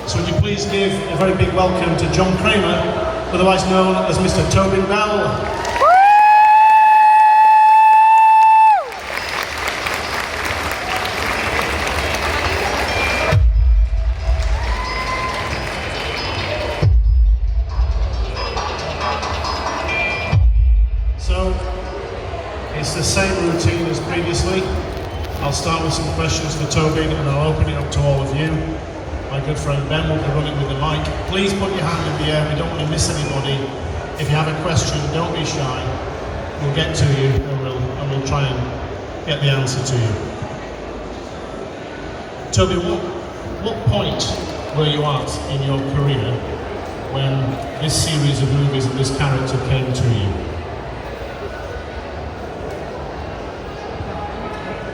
So would you please give a very big welcome to John Kramer, otherwise known as Mr. Tobin Bell. So, it's the same routine as previously. I'll start with some questions for Tobin and I'll open it up to all of you. My good friend Ben will be running with the mic. Please put your hand in the air, we don't want to miss anybody. If you have a question, don't be shy. We'll get to you and we'll try and get the answer to you. Tobin, what point were you at in your career when this series of movies and this character came to you?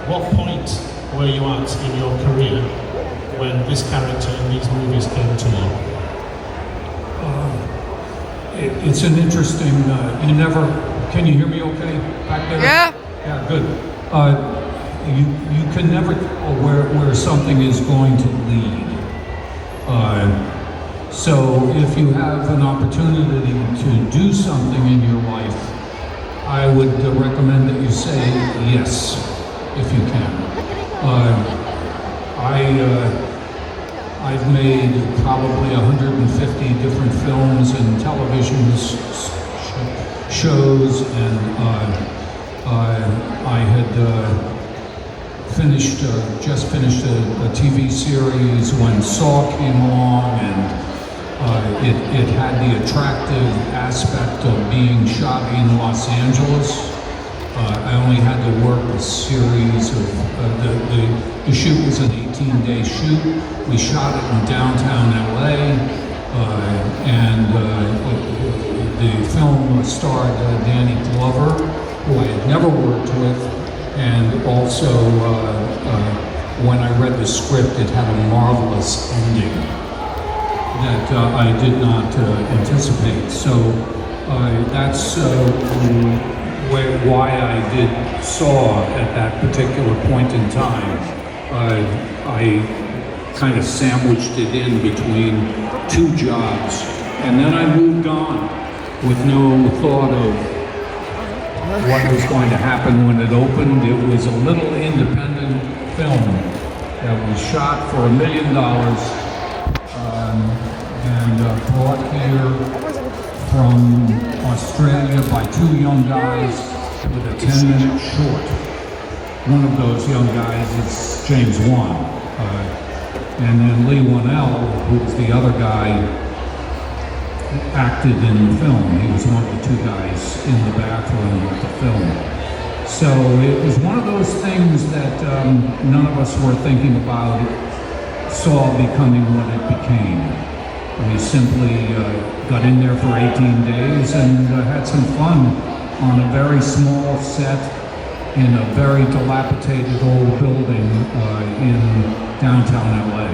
What point were you at in your career when this character in these movies came to you? It's an interesting, can you hear me okay back there? Yeah. Yeah, good. You can never tell where something is going to lead. So if you have an opportunity to do something in your life, I would recommend that you say yes, if you can. I've made probably 150 different films and television shows, and I had just finished a TV series when Saw came along, and it had the attractive aspect of being shot in Los Angeles. I only had to work a series of, the shoot was an 18-day shoot. We shot it in downtown LA, and the film starred Danny Glover, who I had never worked with, and also when I read the script, it had a marvelous ending that I did not anticipate. So that's why I did Saw at that particular point in time. I kind of sandwiched it in between two jobs, and then I moved on with no thought of what was going to happen when it opened. It was a little independent film that was shot for $1 million and brought here from Australia by two young guys with a 10-minute short. One of those young guys is James Wan. And then Lee Whannell, who was the other guy, acted in the film. He was one of the two guys in the bathroom of the film. So it was one of those things that none of us were thinking about Saw becoming what it became. We simply got in there for 18 days and had some fun on a very small set in a very dilapidated old building in downtown LA.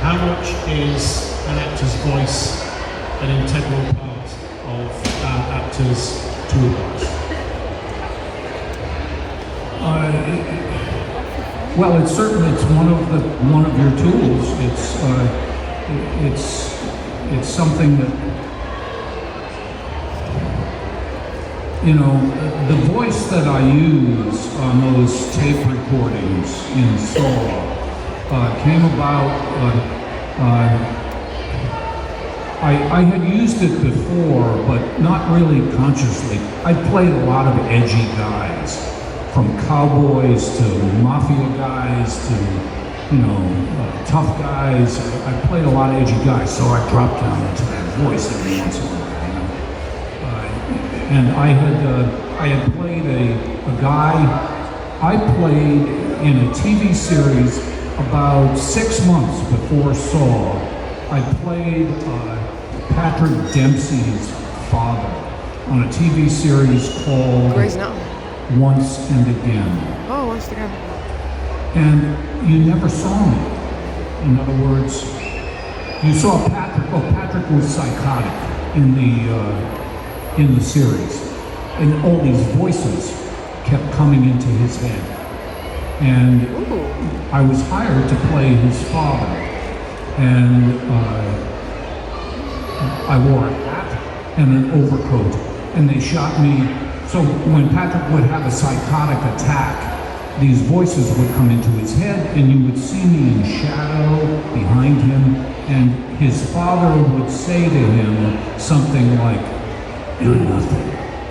How much is an actor's voice an integral part of an actor's toolbox? Well, it's certainly one of your tools. It's something that, you know, the voice that I use on those tape recordings in Saw came about. I had used it before, but not really consciously. I played a lot of edgy guys, from cowboys to mafia guys to, you know, tough guys. I played a lot of edgy guys, so I dropped down into that voice every once in a while, you know. And I had played a guy. I played in a TV series about 6 months before Saw. I played Patrick Dempsey's father on a TV series called Once and Again. Oh, Once Again. And you never saw me. In other words, you saw Patrick. Well, Patrick was psychotic in the series, and all these voices kept coming into his head. And I was hired to play his father. And I wore a hat and an overcoat. And they shot me. So when Patrick would have a psychotic attack, these voices would come into his head, and you would see me in shadow behind him, and his father would say to him something like, "You're nothing.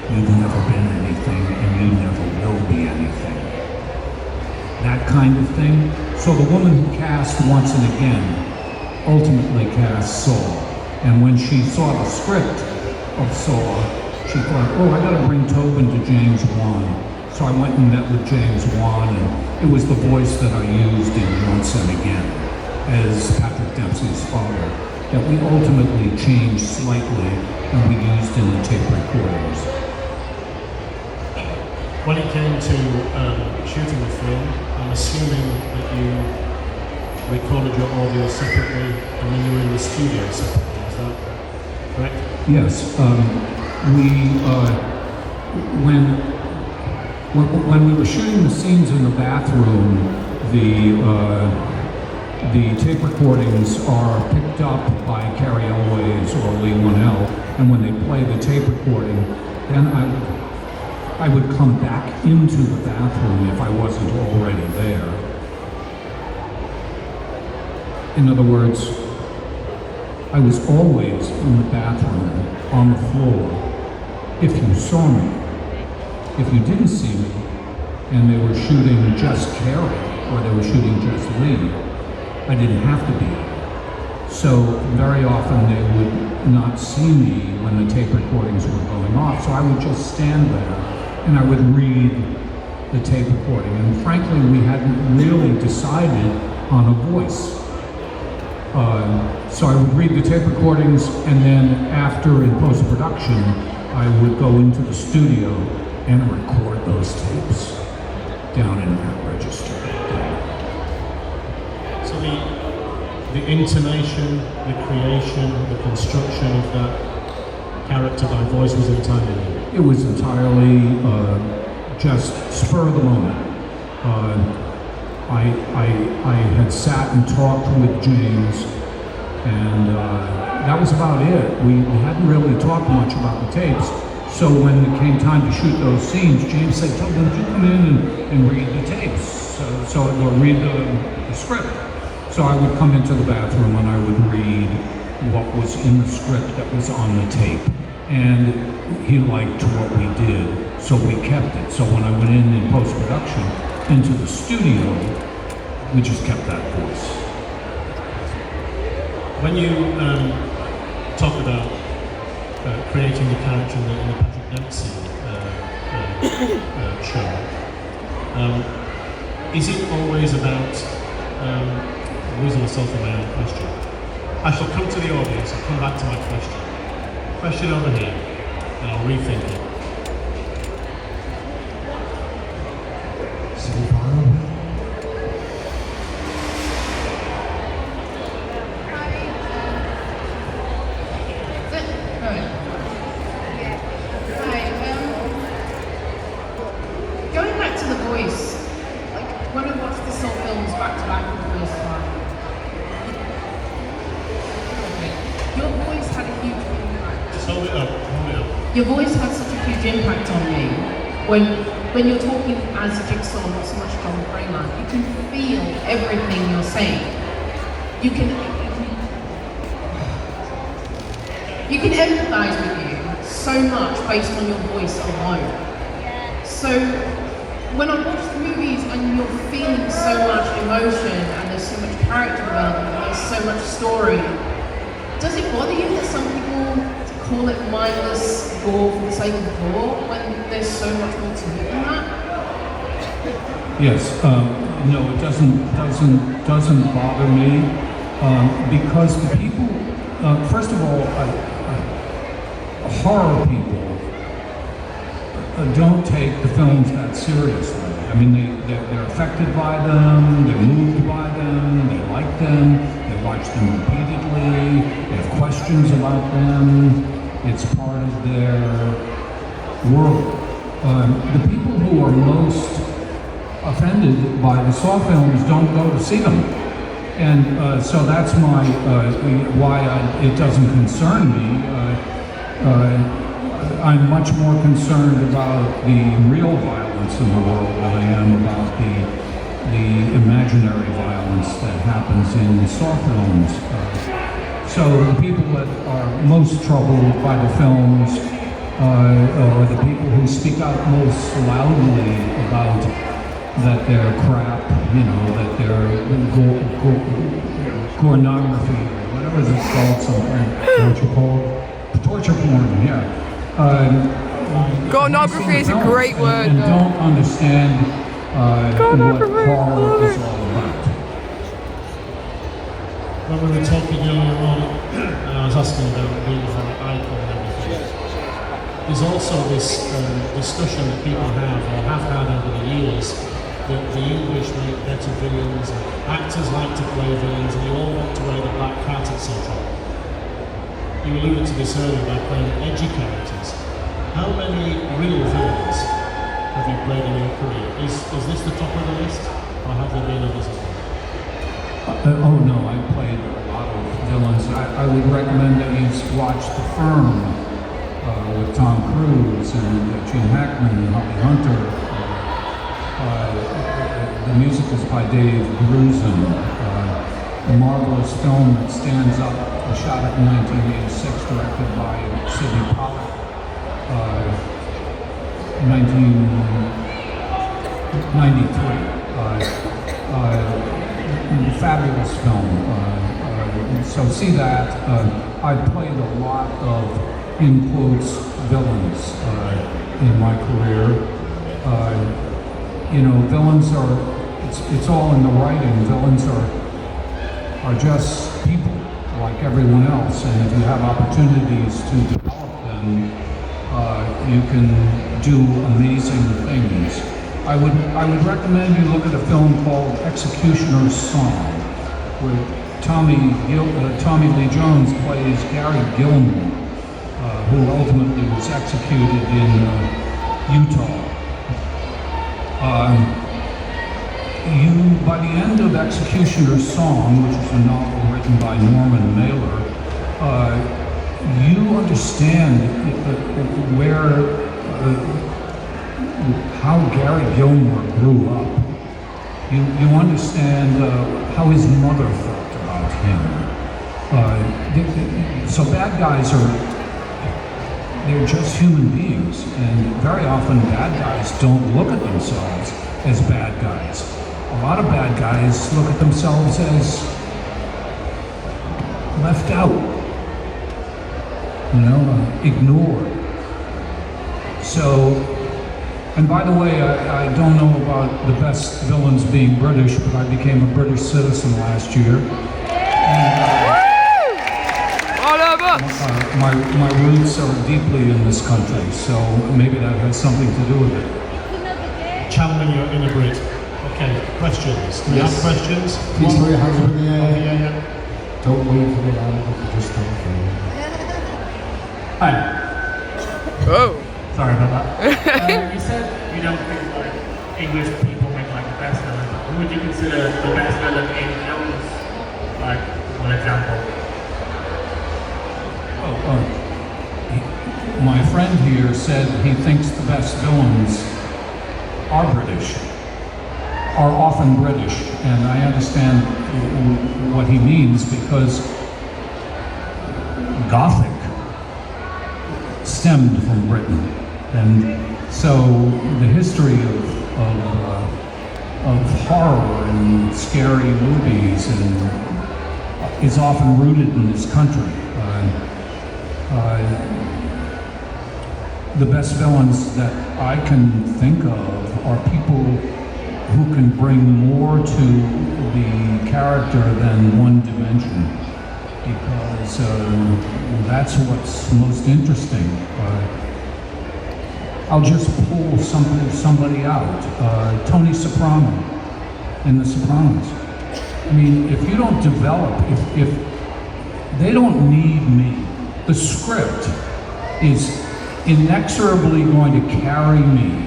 You've never been anything, and you never will be anything." That kind of thing. So the woman who cast Once and Again ultimately cast Saul. And when she saw the script of Saul, she thought, oh, I gotta bring Tobin to James Wan. So I went and met with James Wan, and it was the voice that I used in Once and Again as Patrick Dempsey's father that we ultimately changed slightly and we used in the tape recordings. When it came to shooting the film, I'm assuming that you recorded your audio separately and then you were in the studio separately, is that correct? Yes. When we were shooting the scenes in the bathroom, the tape recordings are picked up by Carrie Elways or Lee Winnell, and when they play the tape recording, then I would come back into the bathroom if I wasn't already there. In other words, I was always in the bathroom, on the floor, if you saw me. If you didn't see me, and they were shooting just Carrie, or they were shooting just Lee, I didn't have to be. So very often they would not see me when the tape recordings were going off, so I would just stand there and I would read the tape recording. And frankly, we hadn't really decided on a voice. So I would read the tape recordings, and then after, in post-production, I would go into the studio and record those tapes down in that register. So the intonation, the creation, the construction of that character by voice was entirely new? It was entirely just spur of the moment. I had sat and talked with James, and that was about it. We hadn't really talked much about the tapes. So when it came time to shoot those scenes, James said, Tobin, would you come in and read the tapes? Or read the script. So I would come into the bathroom and I would read what was in the script that was on the tape. And he liked what we did, so we kept it. So when I went in post-production into the studio, we just kept that voice. When you talk about creating the character in the Patrick Dempsey show, is it always about losing myself in my own question? I shall come to the audience, I'll come back to my question. Question over here, and I'll rethink it. Going back to the voice, like when I watched the Soul films back to back for the first time, your voice had a huge impact. Just hold it up, hold it up. Your voice had such a huge impact on me. When you're talking as Jigsaw, not so much John Kramer, you can feel everything you're saying. You can empathize with you so much based on your voice alone. So when I watch the movies and you're feeling so much emotion and there's so much character development and there's so much story, does it bother you that some people call it mindless gore for the sake of gore when there's so much more to it than that? Yes, no, it doesn't bother me because the people, first of all, horror people don't take the films that seriously. I mean, they're affected by them, they're moved by them, they like them, they watch them repeatedly, they have questions about them. It's part of their world. The people who are most offended by the Saw films don't go to see them. And so that's my why it doesn't concern me. I'm much more concerned about the real violence in the world than I am about the imaginary violence that happens in Saw films. So the people that are most troubled by the films are the people who speak out most loudly about that they're crap, you know, that they're pornography, whatever it's called, something. Torture porn, yeah. Pornography is a great word. And don't understand what horror is all about. When we were talking earlier on, and I was asking about being an icon and everything, there's also this discussion that people have had over the years that the English make better villains, and actors like to play villains, and you all want to wear the black hat, etc. You alluded to this earlier by playing edgy characters. How many real villains have you played in your career? Is this the top of the list, or have there been others as well? Oh no, I played a lot of villains. I would recommend that you watch The Firm with Tom Cruise and Gene Hackman and Holly Hunter. The music is by Dave Grusin. A marvelous film that stands up, shot it in 1986, directed by Sidney Pollack. 1993. Fabulous film. So see that. I played a lot of, in quotes, villains in my career. You know, villains are, it's all in the writing. Villains are just people like everyone else, and if you have opportunities to develop them, you can do amazing things. I would recommend you look at a film called Executioner's Song, where Tommy Lee Jones plays Gary Gilmore, who ultimately was executed in Utah. By the end of Executioner's Song, which is a novel written by Norman Mailer, you understand how Gary Gilmore grew up. You understand how his mother felt about him. So bad guys they're just human beings, and very often bad guys don't look at themselves as bad guys. A lot of bad guys look at themselves as left out, ignored. So, and by the way, I don't know about the best villains being British, but I became a British citizen last year. And, my roots are deeply in this country, so maybe that has something to do with it. Channeling your inner Brit. Okay, questions? Do we have questions? Please throw your hands up in the air. Yeah. Don't wait for the hand, just stand for you. Hi. Oh. Sorry about that. You said you don't think like English people make like the best villain. Who would you consider the best villain in films? Like, one example. My friend here said he thinks the best villains are British, are often British, and I understand what he means because Gothic stemmed from Britain, and so the history of horror and scary movies is often rooted in this country. The best villains that I can think of are people who can bring more to the character than one dimension, because that's what's most interesting. I'll just pull somebody out. Tony Soprano in The Sopranos. I mean, if you don't develop, if they don't need me, the script is inexorably going to carry me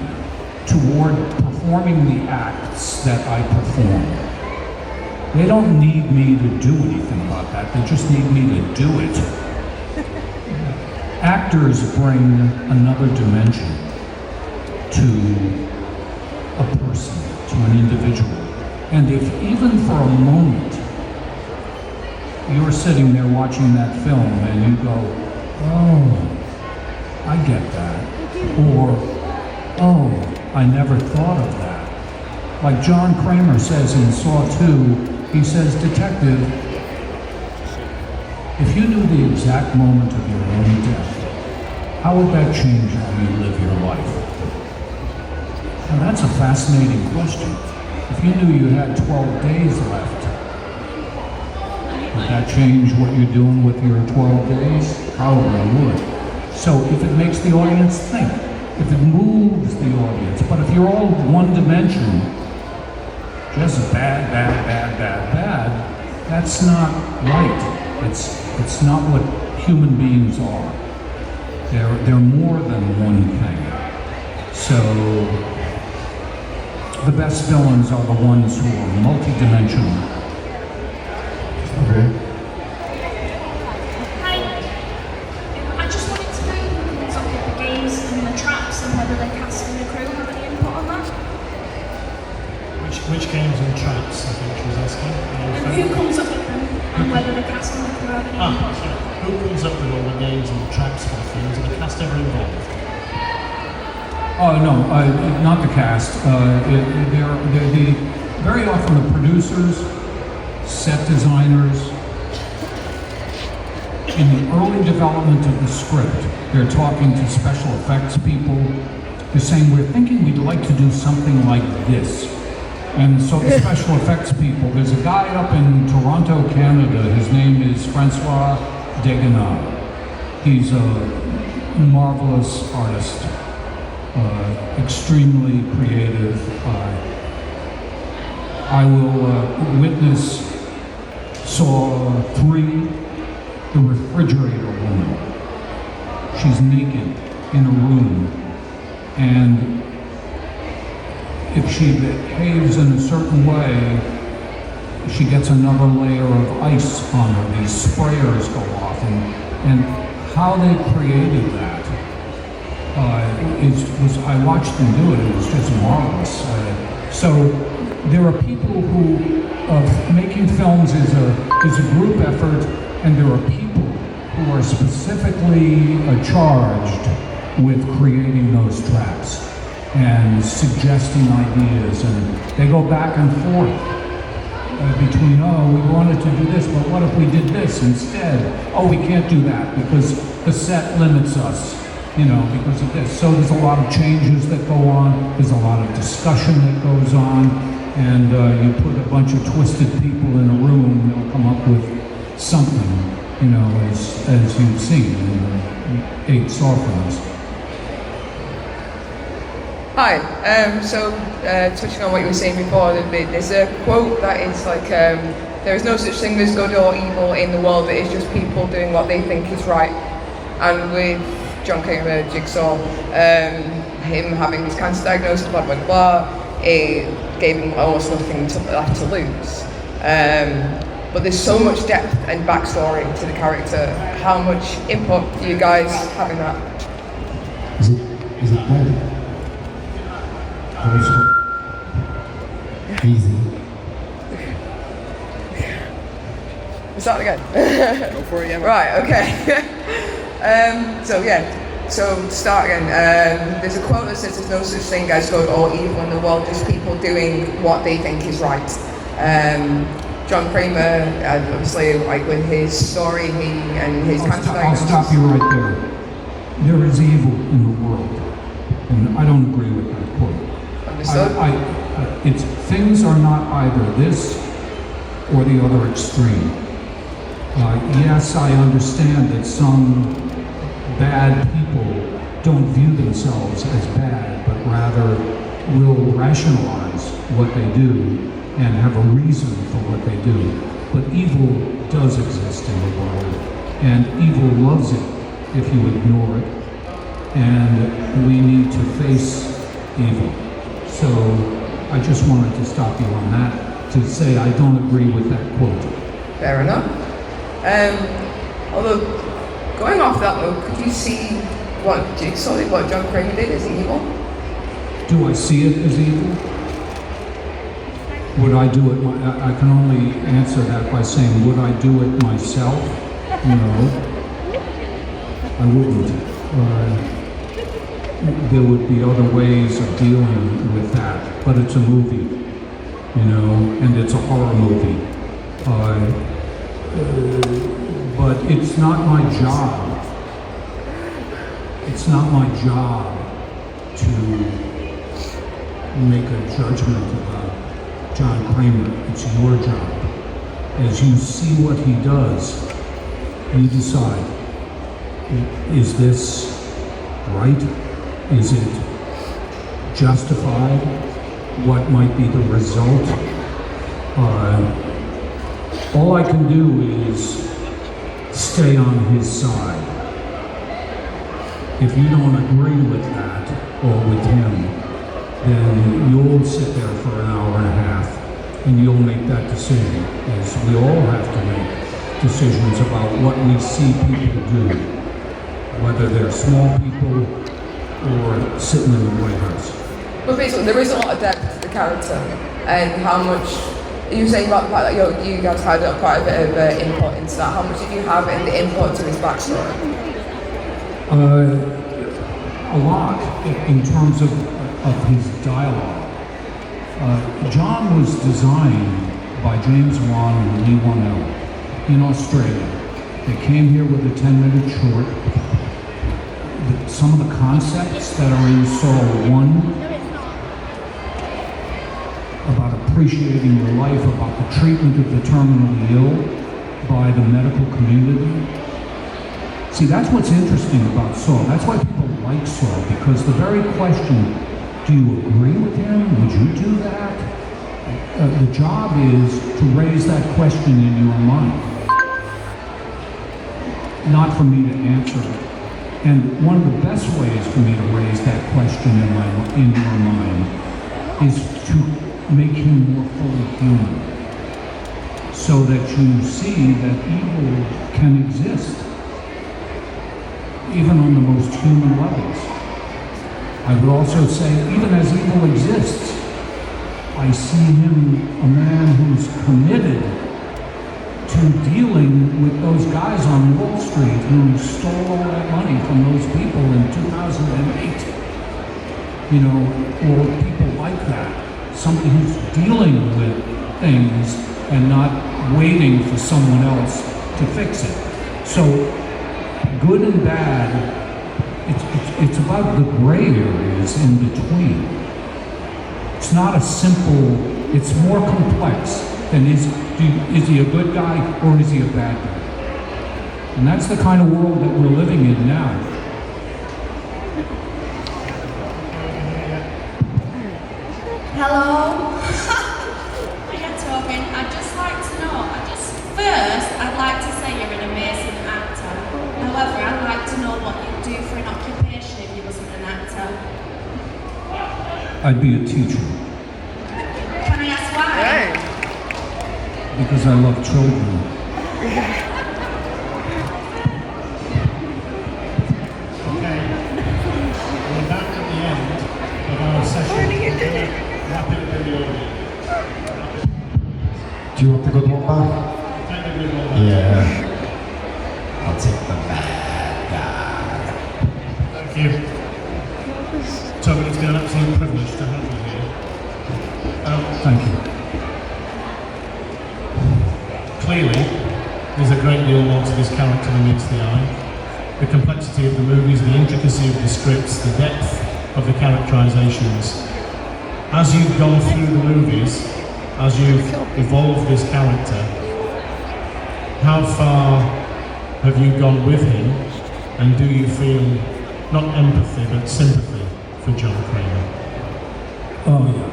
toward performance performing the acts that I perform. They don't need me to do anything about that. They just need me to do it. Actors bring another dimension to a person, to an individual. And if even for a moment you're sitting there watching that film and you go, oh, I get that. Or, oh, I never thought of that. Like John Kramer says in Saw 2, he says, detective, if you knew the exact moment of your own death, how would that change how you live your life? Now that's a fascinating question. If you knew you had 12 days left, would that change what you're doing with your 12 days? Probably would. So if it makes the audience think, if it moves the audience, but if you're all one dimension, just bad, bad, bad, bad, bad, that's not right. It's not what human beings are. They're more than one thing. So the best villains are the ones who are multidimensional. Okay. Hi. I just wanted to know who comes up with the games and the traps and whether the cast and the crew have any input on that. Which games and traps, I think she was asking. And who comes up with them and whether the cast and the crew have any input. Sorry. Who comes up with all the games and the traps for the films? Are the cast ever involved? Oh no, not the cast. They're very often the producers, set designers. In the early development of the script, they're talking to special effects people. They're saying, we're thinking we'd like to do something like this. And so the special effects people, there's a guy up in Toronto, Canada, his name is Francois Degenat. He's a marvelous artist, extremely creative. I will witness Saw 3, the refrigerator woman. She's naked in a room, and if she behaves in a certain way, she gets another layer of ice on her. These sprayers go off, and how they created that I watched them do it. It was just marvelous. So there are people who making films is a group effort, and there are people who are specifically charged with creating those traps and suggesting ideas, and they go back and forth between, oh, we wanted to do this, but what if we did this instead? Oh, we can't do that because the set limits us, because of this. So there's a lot of changes that go on, there's a lot of discussion that goes on, and you put a bunch of twisted people in a room, they'll come up with something, as you've seen in 8 Saw films. Hi. Touching on what you were saying before, there's a quote that is like, there is no such thing as good or evil in the world, it is just people doing what they think is right. And with John Kramer, Jigsaw, him having his cancer diagnosis, blah, blah, blah, it gave him almost nothing left to lose. But there's so much depth and backstory to the character. How much input do you guys have in that? Is it better? Easy. Start again. Go for it, yeah. Right, okay. So to start again, there's a quote that says there's no such thing as good or evil in the world, just people doing what they think is right. John Kramer, obviously, like with his story, and his cancer diagnosis. I'll stop you right there. There is evil in the world, and I don't agree with that quote. It's things are not either this or the other extreme. Yes, I understand that some bad people don't view themselves as bad, but rather will rationalize what they do and have a reason for what they do. But evil does exist in the world, and evil loves it if you ignore it, and we need to face evil. So I just wanted to stop you on that, to say I don't agree with that quote. Fair enough. Although, going off that though, could you see what John Kramer did as evil? Do I see it as evil? Would I do it? I can only answer that by saying, would I do it myself? No, I wouldn't. There would be other ways of dealing with that, but it's a movie, you know, and it's a horror movie. But it's not my job. It's not my job to make a judgment about John Kramer. It's your job. As you see what he does, you decide, is this right? Is it justified? What might be the result? All I can do is stay on his side. If you don't agree with that, or with him, then you'll sit there for an hour and a half, and you'll make that decision, as we all have to make decisions about what we see people do, whether they're small people or sitting in the White House. But basically, there is a lot of depth to the character, and how much you were saying about the fact that you guys had quite a bit of input into that. How much did you have in the input to his backstory? A lot in terms of his dialogue. John was designed by James Wan and Lee Wanell in Australia. They came here with a 10-minute short. Some of the concepts that are in Saw 1 about appreciating your life, about the treatment of the terminally ill by the medical community. See, that's what's interesting about Saw. That's why people like Saw, because the very question, do you agree with him? Would you do that? The job is to raise that question in your mind, not for me to answer it. And one of the best ways for me to raise that question in your mind is to make him more fully human, so that you see that evil can exist, even on the most human levels. I would also say, even as evil exists, I see him a man who's committed to dealing with those guys on Wall Street who stole all that money from those people in 2008. You know, or people like that. Somebody who's dealing with things and not waiting for someone else to fix it. So, good and bad, it's about the gray areas in between. It's not a simple, it's more complex than is he a good guy or is he a bad guy? And that's the kind of world that we're living in now. Hello? Hiya Tobin, I'd just like to know, first I'd like to say you're an amazing actor. However, I'd like to know what you'd do for an occupation if you wasn't an actor. I'd be a teacher. Can I ask why? Because I love children. Okay, we're back at the end of our session. Wrap it up in the audience. Do you want the good one back? Take the good one back. Yeah. I'll take the bad guy. Thank you. Tobin, it's been an absolute privilege to have you here. Thank you. Clearly, there's a great deal more to this character than meets the eye. The complexity of the movies, the intricacy of the scripts, the depth of the characterizations. As you've gone through the movies, as you've evolved this character, how far have you gone with him, and do you feel not empathy but sympathy for John Kramer? Oh yeah.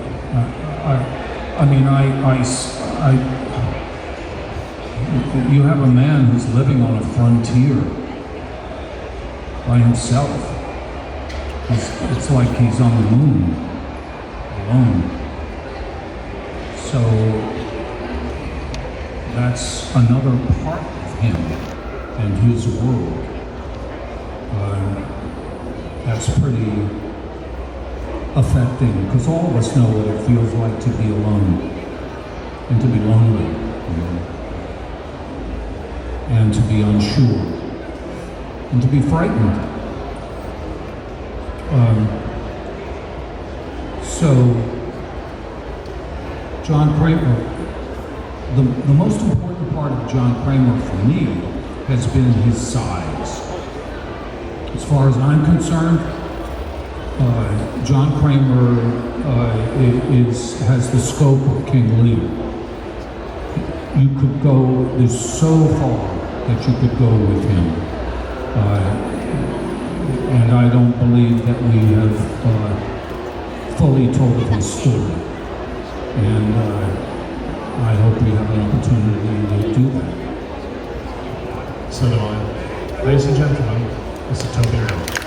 You have a man who's living on a frontier by himself. It's like he's on the moon. alone. So that's another part of him and his world. That's pretty affecting, because all of us know what it feels like to be alone and to be lonely, and to be unsure and to be frightened. So John Kramer, the most important part of John Kramer for me has been his size. As far as I'm concerned, John Kramer has the scope of King Lear. You could go, there's so far that you could go with him. And I don't believe that we have fully told his story. And I hope we have an opportunity to do that. So do I. Ladies and gentlemen, Mr. Tobin.